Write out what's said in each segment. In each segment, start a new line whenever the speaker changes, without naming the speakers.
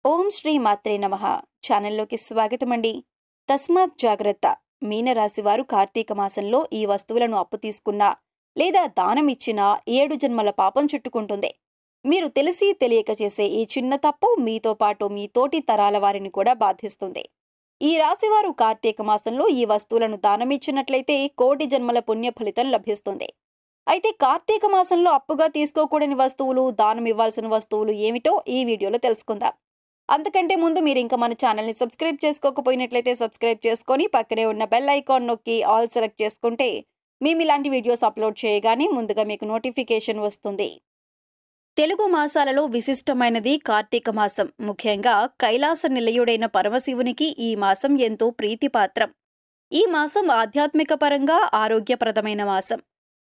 ఓం శ్రీ మాత్రే నమః ఛానల్లోకి స్వాగతమండి. తస్మాత్ జాగ్రత్త. మీనరాశి వారు కార్తీక మాసంలో ఈ వస్తువులను అప్పు తీసుకున్నా లేదా దానం ఇచ్చినా 7 జన్మల పాపం చుట్టుకుంటుంది. మీరు తెలిసి తెలియక చేసే ఈ చిన్న తప్పు మీతో పాటు మీ తోటి తరాల వారిని కూడా బాధిస్తుంది. ఈ రాశివారు కార్తీక మాసంలో ఈ వస్తువులను దానమిచ్చినట్లయితే కోటి జన్మల పుణ్య ఫలితం లభిస్తుంది. అయితే కార్తీక మాసంలో అప్పుగా తీసుకోకూడని వస్తువులు, దానం ఇవ్వాల్సిన వస్తువులు ఏమిటో ఈ వీడియోలో తెలుసుకుందాం. అంతకంటే ముందు మీరు ఇంకా మన ఛానల్ని సబ్స్క్రైబ్ చేసుకోకపోయినట్లయితే సబ్స్క్రైబ్ చేసుకొని పక్కనే ఉన్న బెల్ ఐకాన్ నొక్కి ఆల్ సెలెక్ట్ చేసుకుంటే మేము ఇలాంటి వీడియోస్ అప్లోడ్ చేయగానే ముందుగా మీకు నోటిఫికేషన్ వస్తుంది. తెలుగు మాసాలలో విశిష్టమైనది కార్తీక మాసం. ముఖ్యంగా కైలాస నిలయుడైన పరమశివునికి ఈ మాసం ఎంతో ప్రీతిపాత్రం. ఈ మాసం ఆధ్యాత్మిక పరంగా ఆరోగ్యప్రదమైన మాసం.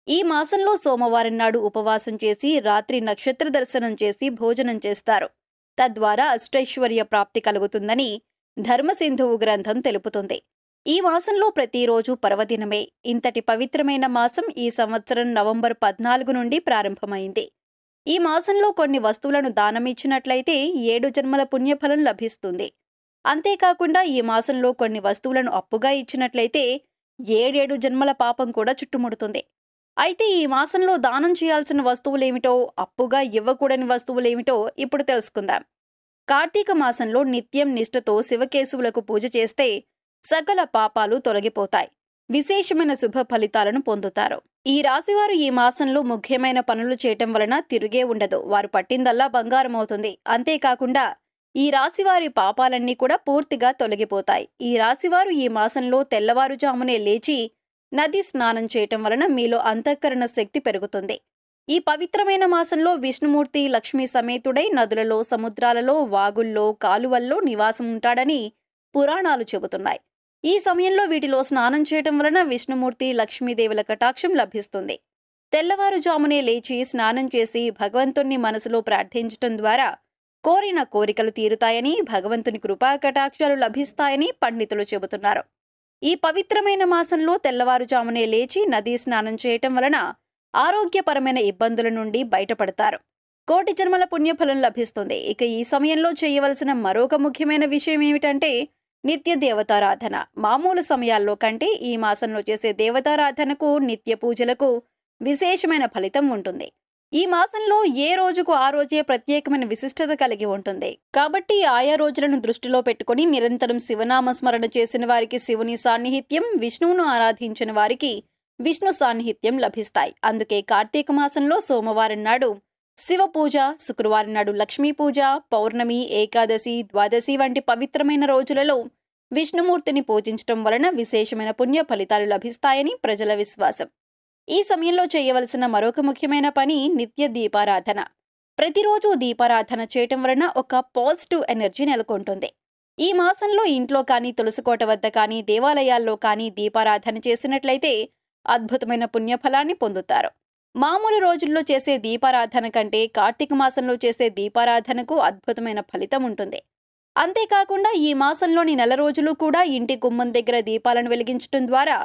ఈ మాసంలో సోమవారం నాడు ఉపవాసం చేసి రాత్రి నక్షత్ర దర్శనం చేసి భోజనం చేస్తారు. తద్వారా అష్టైశ్వర్య ప్రాప్తి కలుగుతుందని ధర్మసింధువు గ్రంథం తెలుపుతుంది. ఈ మాసంలో ప్రతిరోజు పర్వదినమే. ఇంతటి పవిత్రమైన మాసం ఈ సంవత్సరం నవంబర్ 14 నుండి ప్రారంభమైంది. ఈ మాసంలో కొన్ని వస్తువులను దానమిచ్చినట్లయితే 7 జన్మల పుణ్యఫలం లభిస్తుంది. అంతేకాకుండా ఈ మాసంలో కొన్ని వస్తువులను అప్పుగా ఇచ్చినట్లయితే 7 జన్మల పాపం కూడా చుట్టుముడుతుంది. అయితే ఈ మాసంలో దానం చేయాల్సిన వస్తువులేమిటో, అప్పుగా ఇవ్వకూడని వస్తువులేమిటో ఇప్పుడు తెలుసుకుందాం. కార్తీక మాసంలో నిత్యం నిష్ఠతో శివకేశవులకు పూజ చేస్తే సకల పాపాలు తొలగిపోతాయి. విశేషమైన శుభ ఫలితాలను పొందుతారు. ఈ రాశివారు ఈ మాసంలో ముఖ్యమైన పనులు చేయటం వలన తిరుగే ఉండదు. వారు పట్టిందల్లా బంగారం అవుతుంది. అంతేకాకుండా ఈ రాశివారి పాపాలన్నీ కూడా పూర్తిగా తొలగిపోతాయి. ఈ రాశివారు ఈ మాసంలో తెల్లవారుజామునే లేచి నది స్నానం చేయటం వలన మీలో అంతఃకరణ శక్తి పెరుగుతుంది. ఈ పవిత్రమైన మాసంలో విష్ణుమూర్తి లక్ష్మీ సమేతుడై నదులలో, సముద్రాలలో, వాగుల్లో, కాలువల్లో నివాసం ఉంటాడని పురాణాలు చెబుతున్నాయి. ఈ సమయంలో వీటిలో స్నానం చేయటం వలన విష్ణుమూర్తి లక్ష్మీదేవుల కటాక్షం లభిస్తుంది. తెల్లవారుజామునే లేచి స్నానం చేసి భగవంతుణ్ణి మనసులో ప్రార్థించటం ద్వారా కోరిన కోరికలు తీరుతాయని, భగవంతుని కృపా కటాక్షాలు లభిస్తాయని పండితులు చెబుతున్నారు. ఈ పవిత్రమైన మాసంలో తెల్లవారుజామునే లేచి నదీ స్నానం చేయటం వలన ఆరోగ్యపరమైన ఇబ్బందుల నుండి బయటపడతారు. కోటి జన్మల పుణ్యఫలం లభిస్తుంది. ఇక ఈ సమయంలో చేయవలసిన మరొక ముఖ్యమైన విషయం ఏమిటంటే నిత్య దేవతారాధన. మామూలు సమయాల్లో కంటే ఈ మాసంలో చేసే దేవతారాధనకు, నిత్య పూజలకు విశేషమైన ఫలితం ఉంటుంది. ఈ మాసంలో ఏ రోజుకు ఆ రోజే ప్రత్యేకమైన విశిష్టత కలిగి ఉంటుంది. కాబట్టి ఆయా రోజులను దృష్టిలో పెట్టుకుని నిరంతరం శివనామస్మరణ చేసిన వారికి శివుని సాన్నిహిత్యం, విష్ణువును ఆరాధించిన వారికి విష్ణు సాన్నిహిత్యం లభిస్తాయి. అందుకే కార్తీక మాసంలో సోమవారం నాడు శివ పూజ, శుక్రవారం నాడు లక్ష్మీ పూజ, పౌర్ణమి, ఏకాదశి, ద్వాదశి వంటి పవిత్రమైన రోజులలో విష్ణుమూర్తిని పూజించటం వలన విశేషమైన పుణ్య ఫలితాలు లభిస్తాయని ప్రజల విశ్వాసం. ఈ సమయంలో చేయవలసిన మరొక ముఖ్యమైన పని నిత్య దీపారాధన. ప్రతిరోజు దీపారాధన చేయటం వలన ఒక పాజిటివ్ ఎనర్జీ నెలకొంటుంది. ఈ మాసంలో ఇంట్లో కానీ, తులసికోట వద్ద కానీ, దేవాలయాల్లో కానీ దీపారాధన చేసినట్లయితే అద్భుతమైన పుణ్యఫలాన్ని పొందుతారు. మామూలు రోజుల్లో చేసే దీపారాధన కంటే కార్తీక మాసంలో చేసే దీపారాధనకు అద్భుతమైన ఫలితం ఉంటుంది. అంతేకాకుండా ఈ మాసంలోని నెల రోజులు కూడా ఇంటి గుమ్మం దగ్గర దీపాలను వెలిగించడం ద్వారా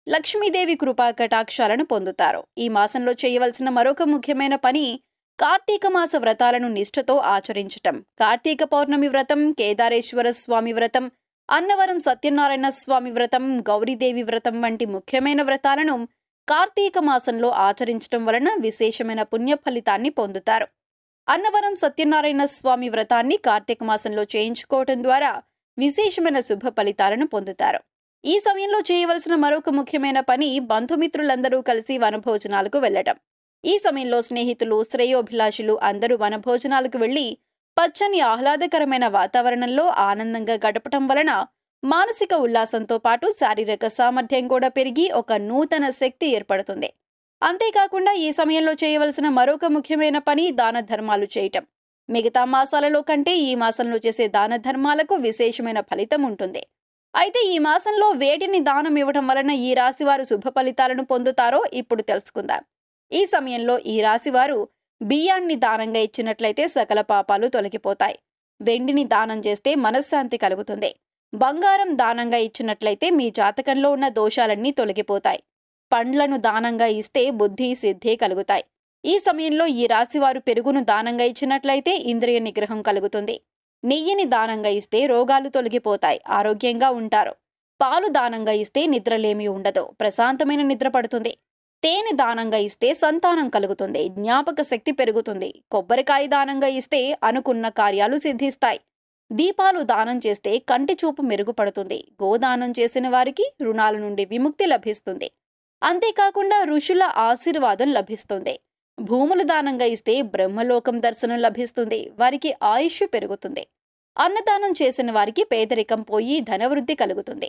లక్ష్మీదేవి కృపా కటాక్షాలను పొందుతారు. ఈ మాసంలో చేయవలసిన మరొక ముఖ్యమైన పని కార్తీక మాస వ్రతాలను నిష్ఠతో ఆచరించటం. కార్తీక పౌర్ణమి వ్రతం, కేదారేశ్వర స్వామి వ్రతం, అన్నవరం సత్యనారాయణ స్వామి వ్రతం, గౌరీదేవి వ్రతం వంటి ముఖ్యమైన వ్రతాలను కార్తీక మాసంలో ఆచరించటం వలన విశేషమైన పుణ్య ఫలితాన్ని పొందుతారు. అన్నవరం సత్యనారాయణ స్వామి వ్రతాన్ని కార్తీక మాసంలో చేయించుకోవటం ద్వారా విశేషమైన శుభ ఫలితాలను పొందుతారు. ఈ సమయంలో చేయవలసిన మరొక ముఖ్యమైన పని బంధుమిత్రులందరూ కలిసి వనభోజనాలకు వెళ్లటం. ఈ సమయంలో స్నేహితులు, శ్రేయోభిలాషులు అందరూ వనభోజనాలకు వెళ్లి పచ్చని ఆహ్లాదకరమైన వాతావరణంలో ఆనందంగా గడపటం వలన మానసిక ఉల్లాసంతో పాటు శారీరక సామర్థ్యం కూడా పెరిగి ఒక నూతన శక్తి ఏర్పడుతుంది. అంతేకాకుండా ఈ సమయంలో చేయవలసిన మరొక ముఖ్యమైన పని దాన ధర్మాలు చేయటం. మిగతా మాసాలలో కంటే ఈ మాసంలో చేసే దాన ధర్మాలకు విశేషమైన ఫలితం ఉంటుంది. అయితే ఈ మాసంలో వేటిని దానం ఇవ్వటం వలన ఈ రాశివారు శుభ ఫలితాలను పొందుతారో ఇప్పుడు తెలుసుకుందాం. ఈ సమయంలో ఈ రాశివారు బియ్యాన్ని దానంగా ఇచ్చినట్లయితే సకల పాపాలు తొలగిపోతాయి. వెండిని దానం చేస్తే మనశ్శాంతి కలుగుతుంది. బంగారం దానంగా ఇచ్చినట్లయితే మీ జాతకంలో ఉన్న దోషాలన్నీ తొలగిపోతాయి. పండ్లను దానంగా ఇస్తే బుద్ధి, సిద్ధి కలుగుతాయి. ఈ సమయంలో ఈ రాశివారు పెరుగును దానంగా ఇచ్చినట్లయితే ఇంద్రియ నిగ్రహం కలుగుతుంది. నెయ్యిని దానంగా ఇస్తే రోగాలు తొలగిపోతాయి, ఆరోగ్యంగా ఉంటారు. పాలు దానంగా ఇస్తే నిద్రలేమీ ఉండదు, ప్రశాంతమైన నిద్ర పడుతుంది. తేనె దానంగా ఇస్తే సంతానం కలుగుతుంది, జ్ఞాపక శక్తి పెరుగుతుంది. కొబ్బరికాయ దానంగా ఇస్తే అనుకున్న కార్యాలు సిద్ధిస్తాయి. దీపాలు దానం చేస్తే కంటి చూపు మెరుగుపడుతుంది. గోదానం చేసిన వారికి రుణాల నుండి విముక్తి లభిస్తుంది. అంతేకాకుండా ఋషుల ఆశీర్వాదం లభిస్తుంది. భూములు దానంగా ఇస్తే బ్రహ్మలోకం దర్శనం లభిస్తుంది, వారికి ఆయుష్ పెరుగుతుంది. అన్నదానం చేసిన వారికి పేదరికం పోయి ధనవృద్ధి కలుగుతుంది.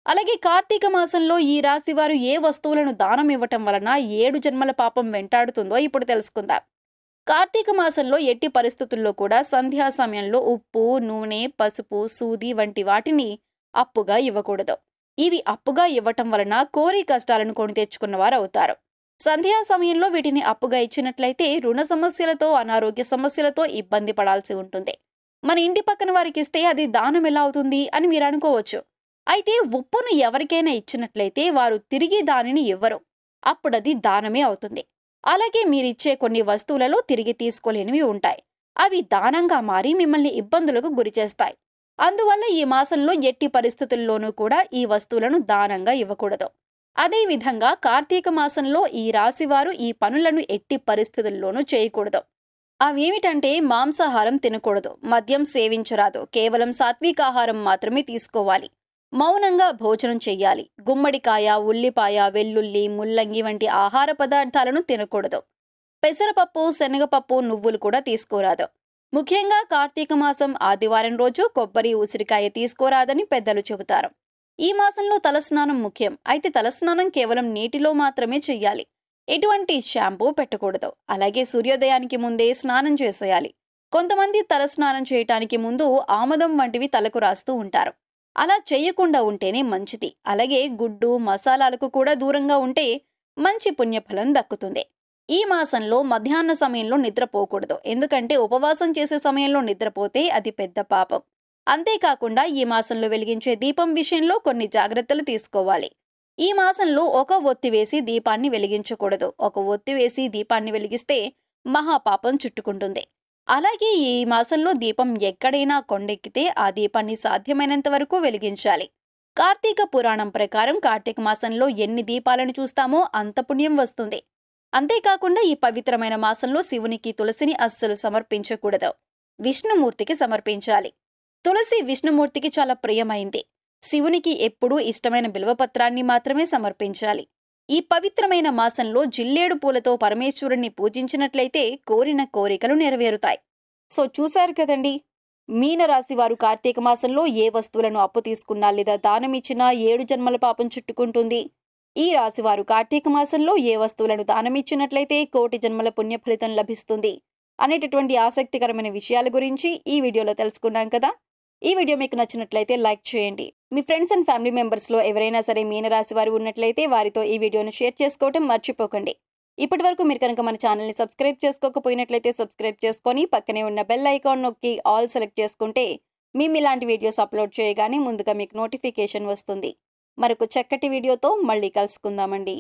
అలాగే కార్తీక మాసంలో ఈ రాశి వారు ఏ వస్తువులను దానం ఇవ్వటం వలన 7 జన్మల పాపం వెంటాడుతుందో ఇప్పుడు తెలుసుకుందాం. కార్తీక మాసంలో ఎట్టి పరిస్థితుల్లో కూడా సంధ్యా సమయంలో ఉప్పు, నూనె, పసుపు, సూది వంటి వాటిని అప్పుగా ఇవ్వకూడదు. ఇవి అప్పుగా ఇవ్వటం వలన కోరి కష్టాలను కొని తెచ్చుకున్న వారు అవుతారు. సంధ్యా సమయంలో వీటిని అప్పుగా ఇచ్చినట్లయితే రుణ సమస్యలతో, అనారోగ్య సమస్యలతో ఇబ్బంది పడాల్సి ఉంటుంది. మన ఇంటి పక్కన వారికి ఇస్తే అది దానం ఎలా అవుతుంది అని మీరు అనుకోవచ్చు. అయితే ఉప్పును ఎవరికైనా ఇచ్చినట్లయితే వారు తిరిగి దానిని ఇవ్వరు, అప్పుడది దానమే అవుతుంది. అలాగే మీరిచ్చే కొన్ని వస్తువులలో తిరిగి తీసుకోలేనివి ఉంటాయి, అవి దానంగా మారి మిమ్మల్ని ఇబ్బందులకు గురిచేస్తాయి. అందువల్ల ఈ మాసంలో ఎట్టి పరిస్థితుల్లోనూ కూడా ఈ వస్తువులను దానంగా ఇవ్వకూడదు. అదేవిధంగా కార్తీక మాసంలో ఈ రాశివారు ఈ పనులను ఎట్టి పరిస్థితుల్లోనూ చేయకూడదు. అవేమిటంటే మాంసాహారం తినకూడదు, మద్యం సేవించరాదు, కేవలం సాత్వికాహారం మాత్రమే తీసుకోవాలి, మౌనంగా భోజనం చెయ్యాలి. గుమ్మడికాయ, ఉల్లిపాయ, వెల్లుల్లి, ముల్లంగి వంటి ఆహార పదార్థాలను తినకూడదు. పెసరపప్పు, శనగపప్పు, నువ్వులు కూడా తీసుకోరాదు. ముఖ్యంగా కార్తీక మాసం ఆదివారం రోజు కొబ్బరి, ఉసిరికాయ తీసుకోరాదని పెద్దలు చెబుతారు. ఈ మాసంలో తలస్నానం ముఖ్యం. అయితే తలస్నానం కేవలం నీటిలో మాత్రమే చెయ్యాలి, ఎటువంటి షాంపూ పెట్టకూడదు. అలాగే సూర్యోదయానికి ముందే స్నానం చేసేయాలి. కొంతమంది తలస్నానం చేయటానికి ముందు ఆముదం వంటివి తలకు రాస్తూ ఉంటారు. అలా చేయకుండా ఉంటేనే మంచిది. అలాగే గుడ్డు, మసాలాలకు కూడా దూరంగా ఉంటే మంచి పుణ్యఫలం దక్కుతుంది. ఈ మాసంలో మధ్యాహ్న సమయంలో నిద్రపోకూడదు, ఎందుకంటే ఉపవాసం చేసే సమయంలో నిద్రపోతే అది పెద్ద పాపం. అంతేకాకుండా ఈ మాసంలో వెలిగించే దీపం విషయంలో కొన్ని జాగ్రత్తలు తీసుకోవాలి. ఈ మాసంలో ఒక ఒత్తి వేసి దీపాన్ని వెలిగించకూడదు. ఒక ఒత్తి వేసి దీపాన్ని వెలిగిస్తే మహాపాపం చుట్టుకుంటుంది. అలాగే ఈ మాసంలో దీపం ఎక్కడైనా కొండెక్కితే ఆ దీపాన్ని సాధ్యమైనంత వరకు వెలిగించాలి. కార్తీక పురాణం ప్రకారం కార్తీక మాసంలో ఎన్ని దీపాలను చూస్తామో అంత పుణ్యం వస్తుంది. అంతేకాకుండా ఈ పవిత్రమైన మాసంలో శివునికి తులసిని అస్సలు సమర్పించకూడదు, విష్ణుమూర్తికి సమర్పించాలి. తులసి విష్ణుమూర్తికి చాలా ప్రియమైంది. శివునికి ఎప్పుడూ ఇష్టమైన బిల్వపత్రాన్ని మాత్రమే సమర్పించాలి. ఈ పవిత్రమైన మాసంలో జిల్లేడు పూలతో పరమేశ్వరుణ్ణి పూజించినట్లయితే కోరిన కోరికలు నెరవేరుతాయి. సో చూశారు కదండి, మీనరాశి వారు కార్తీక మాసంలో ఏ వస్తువులను అప్పు తీసుకున్నా లేదా దానమిచ్చినా 7 జన్మల పాపం చుట్టుకుంటుంది. ఈ రాశివారు కార్తీక మాసంలో ఏ వస్తువులను దానమిచ్చినట్లయితే 1,000,000 జన్మల పుణ్య ఫలితం లభిస్తుంది అనేటటువంటి ఆసక్తికరమైన విషయాల గురించి ఈ వీడియోలో తెలుసుకున్నాం కదా. ఈ వీడియో మీకు నచ్చినట్లయితే లైక్ చేయండి. మీ ఫ్రెండ్స్ అండ్ ఫ్యామిలీ మెంబర్స్లో ఎవరైనా సరే మీనరాశి వారు ఉన్నట్లయితే వారితో ఈ వీడియోను షేర్ చేసుకోవటం మర్చిపోకండి. ఇప్పటి వరకు మీరు కనుక మన ఛానల్ని సబ్స్క్రైబ్ చేసుకోకపోయినట్లయితే సబ్స్క్రైబ్ చేసుకొని పక్కనే ఉన్న బెల్ ఐకాన్ నొక్కి ఆల్ సెలెక్ట్ చేసుకుంటే మేము ఇలాంటి వీడియోస్ అప్లోడ్ చేయగానే ముందుగా మీకు నోటిఫికేషన్ వస్తుంది. మరొక చక్కటి వీడియోతో మళ్ళీ కలుసుకుందామండి.